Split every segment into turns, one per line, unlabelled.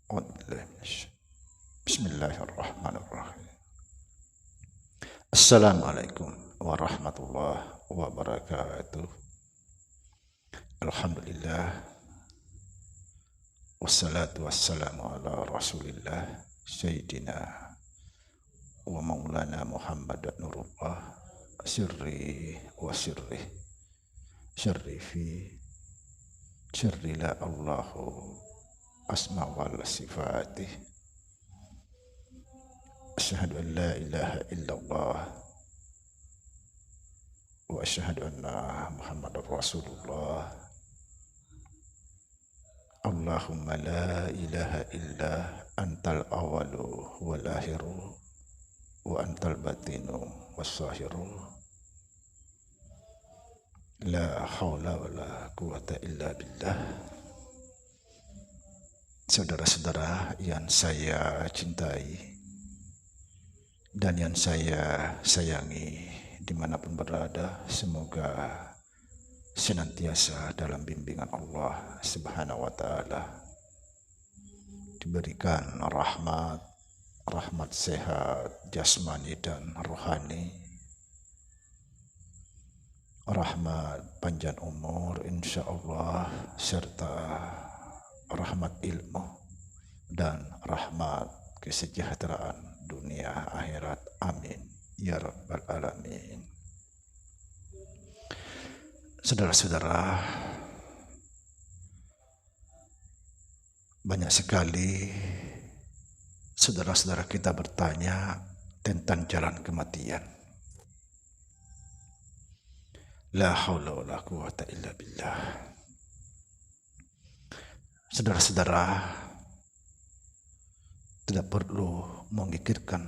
Bismillahirrahmanirrahim. Assalamualaikum warahmatullahi wabarakatuh. Alhamdulillah, wassalatu wassalamu ala rasulillah Sayyidina wa maulana Muhammad Nurullah sirri wa sirri syarrifi syarri la Allahu asma wal sifatih. Asyhadu an la ilaha illallah wa asyhadu anna Muhammadar Rasulullah. Allahumma la ilaha illa antal awalu wal akhiru wa antal batinu was zahiru. La haula wa la quwata illa billah. Saudara-saudara yang saya cintai dan yang saya sayangi dimanapun berada, semoga senantiasa dalam bimbingan Allah Subhanahu wa Ta'ala, diberikan rahmat sehat jasmani dan rohani, rahmat panjang umur insya Allah, serta rahmat ilmu dan rahmat kesejahteraan dunia akhirat. Amin ya rabbal alamin. Saudara-saudara, banyak sekali saudara-saudara kita bertanya tentang jalan kematian. La haula wa la quwata illa billah. Saudara-saudara tidak perlu memikirkan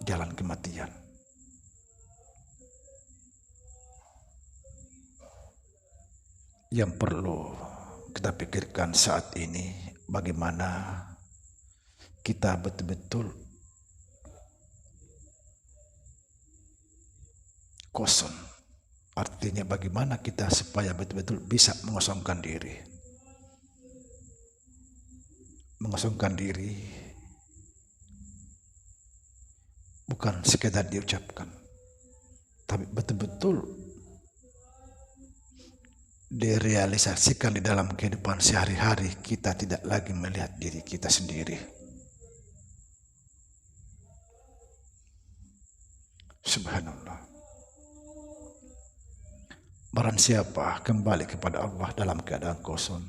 jalan kematian. Yang perlu kita pikirkan saat ini, bagaimana kita betul-betul kosong. Artinya bagaimana kita supaya betul-betul bisa mengosongkan diri. Mengosongkan diri bukan sekedar diucapkan, tapi betul-betul direalisasikan di dalam kehidupan sehari-hari. Kita tidak lagi melihat diri kita sendiri. Subhanallah. Barang siapa kembali kepada Allah dalam keadaan kosong,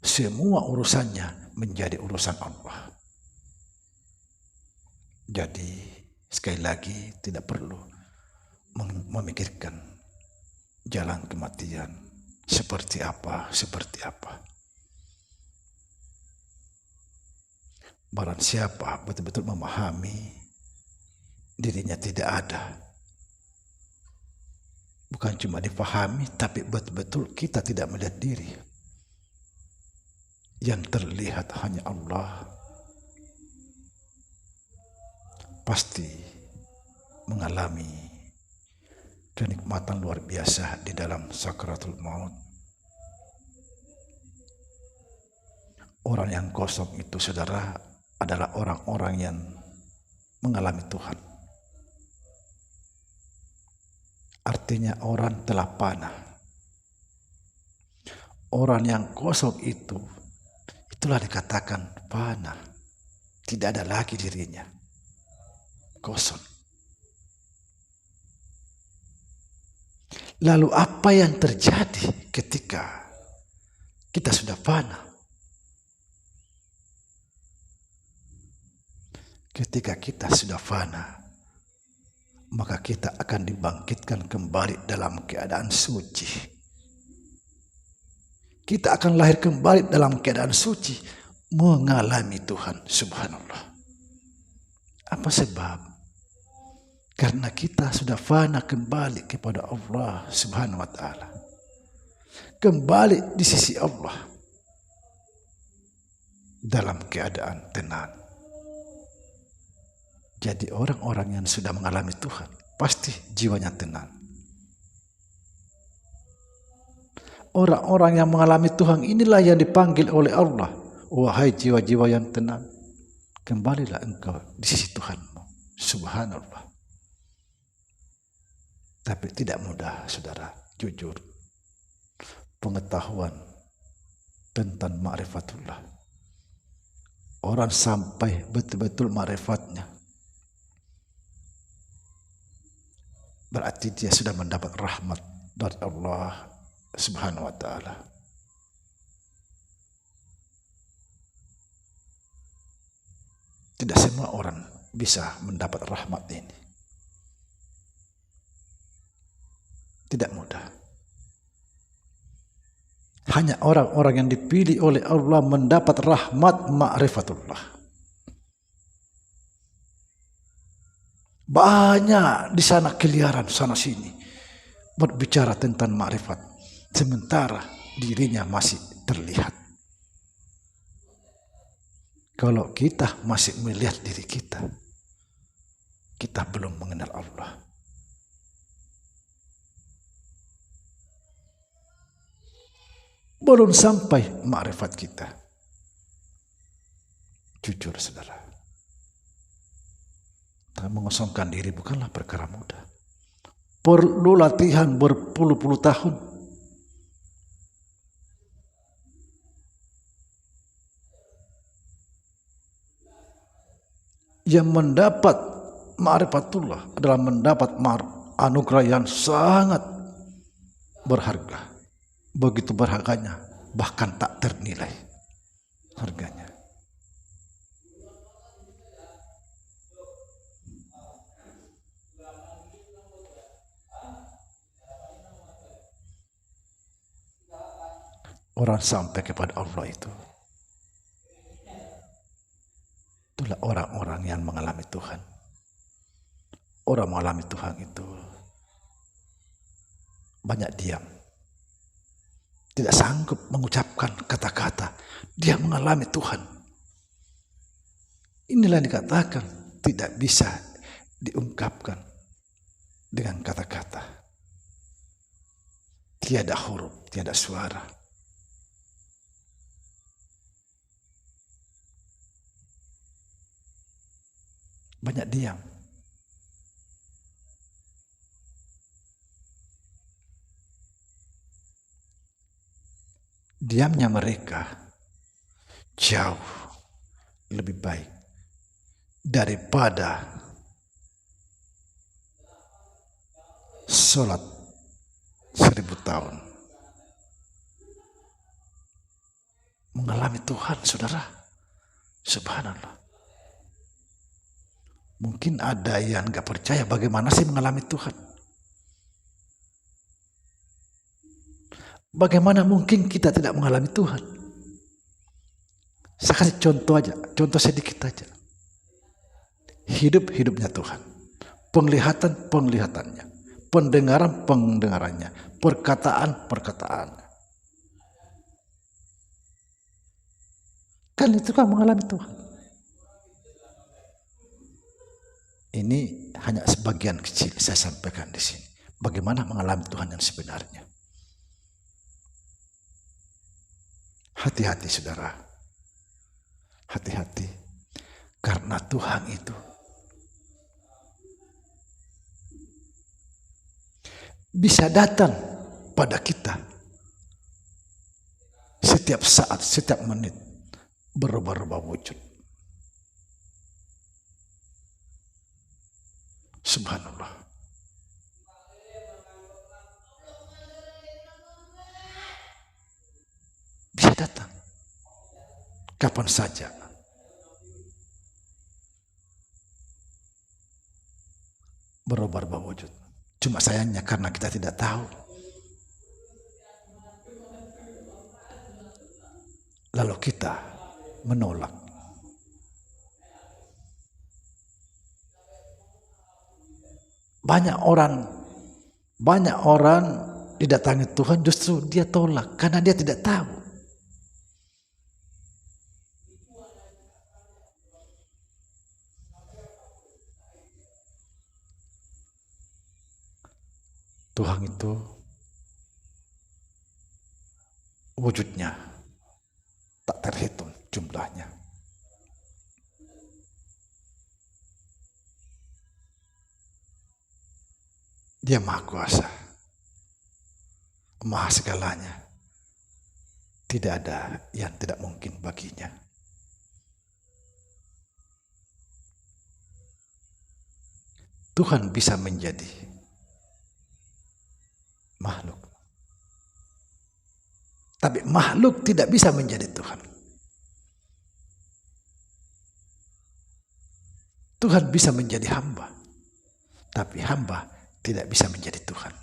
semua urusannya menjadi urusan Allah. Jadi sekali lagi tidak perlu memikirkan jalan kematian seperti apa. Barang siapa betul-betul memahami dirinya tidak ada, bukan cuma dipahami, tapi betul-betul kita tidak melihat diri. Yang terlihat hanya Allah, pasti mengalami kenikmatan luar biasa di dalam sakaratul maut. Orang yang kosong itu, saudara, adalah orang-orang yang mengalami Tuhan. Artinya orang telah panah. Orang yang kosong itu, itulah dikatakan panah. Tidak ada lagi dirinya. Kosong. Lalu apa yang terjadi ketika kita sudah fana? Ketika kita sudah fana, maka kita akan dibangkitkan kembali dalam keadaan suci. Kita akan lahir kembali dalam keadaan suci, mengalami Tuhan. Subhanallah. Apa sebab? Karena kita sudah fana kembali kepada Allah Subhanahu wa Ta'ala. Kembali di sisi Allah dalam keadaan tenang. Jadi orang-orang yang sudah mengalami Tuhan pasti jiwanya tenang. Orang-orang yang mengalami Tuhan inilah yang dipanggil oleh Allah Wahai jiwa-jiwa yang tenang, kembalilah engkau di sisi Tuhanmu. Subhanallah. Tapi tidak mudah, saudara, jujur. Pengetahuan tentang ma'rifatullah. Orang sampai betul-betul ma'rifatnya, berarti dia sudah mendapat rahmat dari Allah Subhanahu wa ta'ala. Tidak semua orang bisa mendapat rahmat ini. Tidak mudah. Hanya orang-orang yang dipilih oleh Allah mendapat rahmat ma'rifatullah. Banyak di sana keliaran sana sini berbicara tentang ma'rifat, sementara dirinya masih terlihat. Kalau kita masih melihat diri kita, kita belum mengenal Allah. Belum sampai ma'rifat kita. Jujur, saudara. Mengosongkan diri bukanlah perkara mudah. Perlu latihan berpuluh-puluh tahun. Yang mendapat ma'rifatullah adalah mendapat anugerah yang sangat berharga. Begitu berharganya, bahkan tak ternilai harganya. Orang sampai kepada Allah itulah orang-orang yang mengalami Tuhan. Orang mengalami Tuhan itu banyak diam, tidak sanggup mengucapkan kata-kata. Dia mengalami Tuhan. Inilah yang dikatakan tidak bisa diungkapkan dengan kata-kata. Tiada huruf, tiada suara. Banyak diam. Diamnya mereka jauh lebih baik daripada sholat 1000 tahun. Mengalami Tuhan, saudara. Subhanallah. Mungkin ada yang gak percaya bagaimana sih mengalami Tuhan. Bagaimana mungkin kita tidak mengalami Tuhan? Saya kasih contoh aja, contoh sedikit aja. Hidupnya Tuhan, penglihatannya, pendengarannya, perkataannya. Kan itu kan mengalami Tuhan. Ini hanya sebagian kecil saya sampaikan di sini. Bagaimana mengalami Tuhan yang sebenarnya. Hati-hati, saudara. Hati-hati. Karena Tuhan itu bisa datang pada kita setiap saat, setiap menit, berubah-ubah wujud. Subhanallah. Bisa datang kapan saja. Berubah-ubah wujud. Cuma sayangnya karena kita tidak tahu, lalu kita menolak. Banyak orang didatangi Tuhan justru dia tolak karena dia tidak tahu. Tuhan itu wujudnya tak terhitung, cuma Dia maha kuasa, maha segalanya. Tidak ada yang tidak mungkin baginya. Tuhan bisa menjadi makhluk, tapi makhluk tidak bisa menjadi Tuhan. Tuhan bisa menjadi hamba, tapi hamba tidak bisa menjadi Tuhan.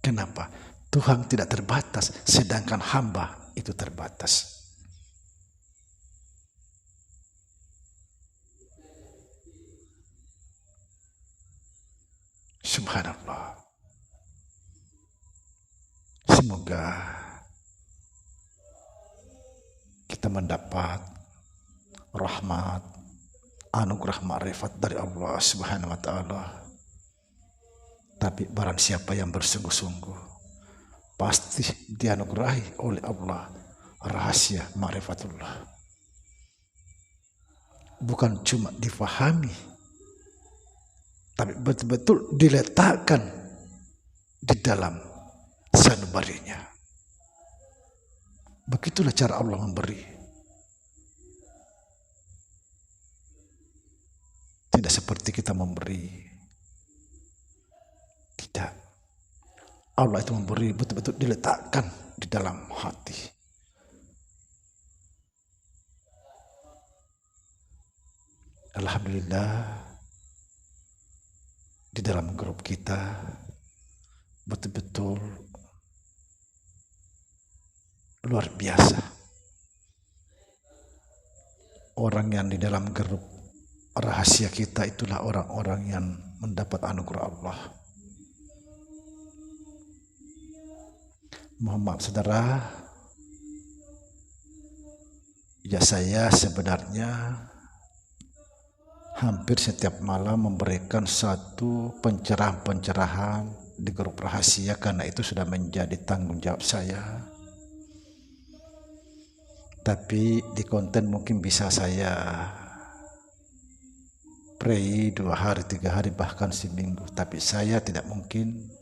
Kenapa? Tuhan tidak terbatas, sedangkan hamba itu terbatas. Subhanallah. Semoga kita mendapat rahmat, anugerah ma'rifat dari Allah Subhanahu wa ta'ala. Tapi barang siapa yang bersungguh-sungguh, pasti dianugerahi oleh Allah rahasia ma'rifatullah. Bukan cuma difahami, tapi betul-betul diletakkan di dalam sanubarinya. Begitulah cara Allah memberi. Tidak seperti kita memberi. Tidak. Allah itu memberi betul-betul diletakkan di dalam hati. Alhamdulillah, di dalam grup kita betul-betul luar biasa. Orang yang di dalam grup rahasia kita itulah orang-orang yang mendapat anugerah Allah. Mohon maaf saudara, ya saya sebenarnya hampir setiap malam memberikan satu pencerahan-pencerahan di grup rahasia, karena itu sudah menjadi tanggung jawab saya. Tapi di konten mungkin bisa saya pray 2 hari, 3 hari, bahkan seminggu. Tapi saya tidak mungkin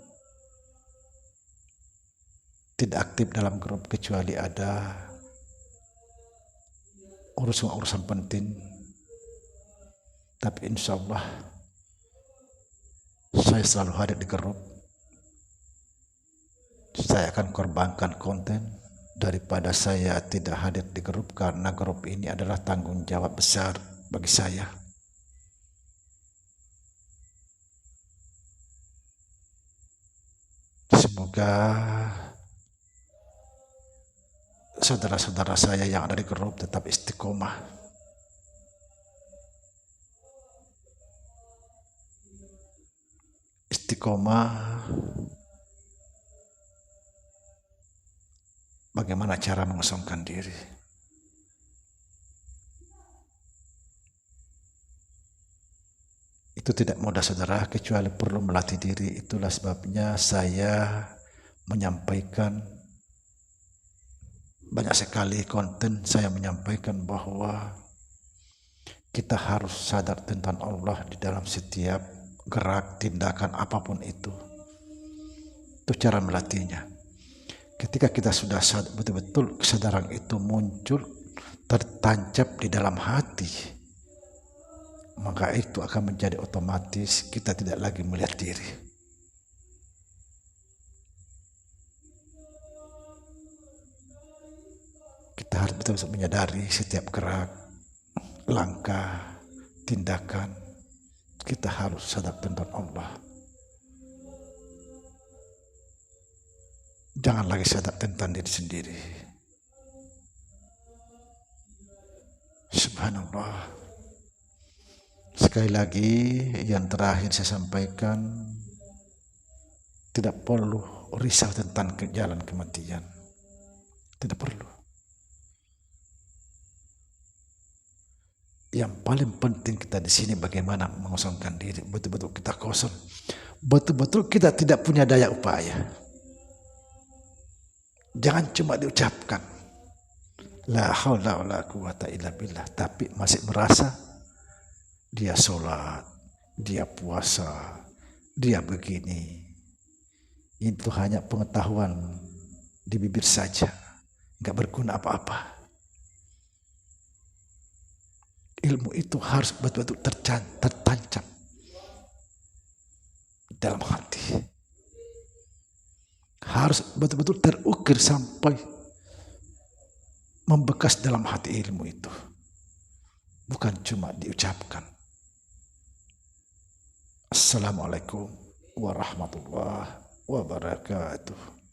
tidak aktif dalam grup kecuali ada urusan-urusan penting. Tapi insya Allah saya selalu hadir di grup. Saya akan korbankan konten daripada saya tidak hadir di grup, karena grup ini adalah tanggung jawab besar bagi saya. Semoga saudara-saudara saya yang ada di grup tetap istiqomah. Istiqomah bagaimana cara mengosongkan diri. Itu tidak mudah saudara, kecuali perlu melatih diri. Itulah sebabnya saya menyampaikan banyak sekali konten. Saya menyampaikan bahwa kita harus sadar tentang Allah di dalam setiap gerak, tindakan apapun itu. Itu cara melatihnya. Ketika kita sudah betul-betul kesadaran itu muncul, tertancap di dalam hati, maka itu akan menjadi otomatis kita tidak lagi melihat diri. Kita harus betul-betul menyadari setiap gerak, langkah, tindakan, kita harus sadar tentang Allah. Jangan lagi sadar tentang diri sendiri. Subhanallah. Sekali lagi yang terakhir saya sampaikan, tidak perlu risau tentang jalan kematian. Tidak perlu. Yang paling penting kita di sini bagaimana mengosongkan diri. Betul-betul kita kosong. Betul-betul kita tidak punya daya upaya. Jangan cuma diucapkan la haula wala quwata illa billah, tapi masih merasa dia sholat, dia puasa, dia begini. Itu hanya pengetahuan di bibir saja, nggak berguna apa-apa. Ilmu itu harus betul-betul tertancap dalam hati. Harus betul-betul terukir sampai membekas dalam hati ilmu itu. Bukan cuma diucapkan. Assalamualaikum warahmatullahi wabarakatuh.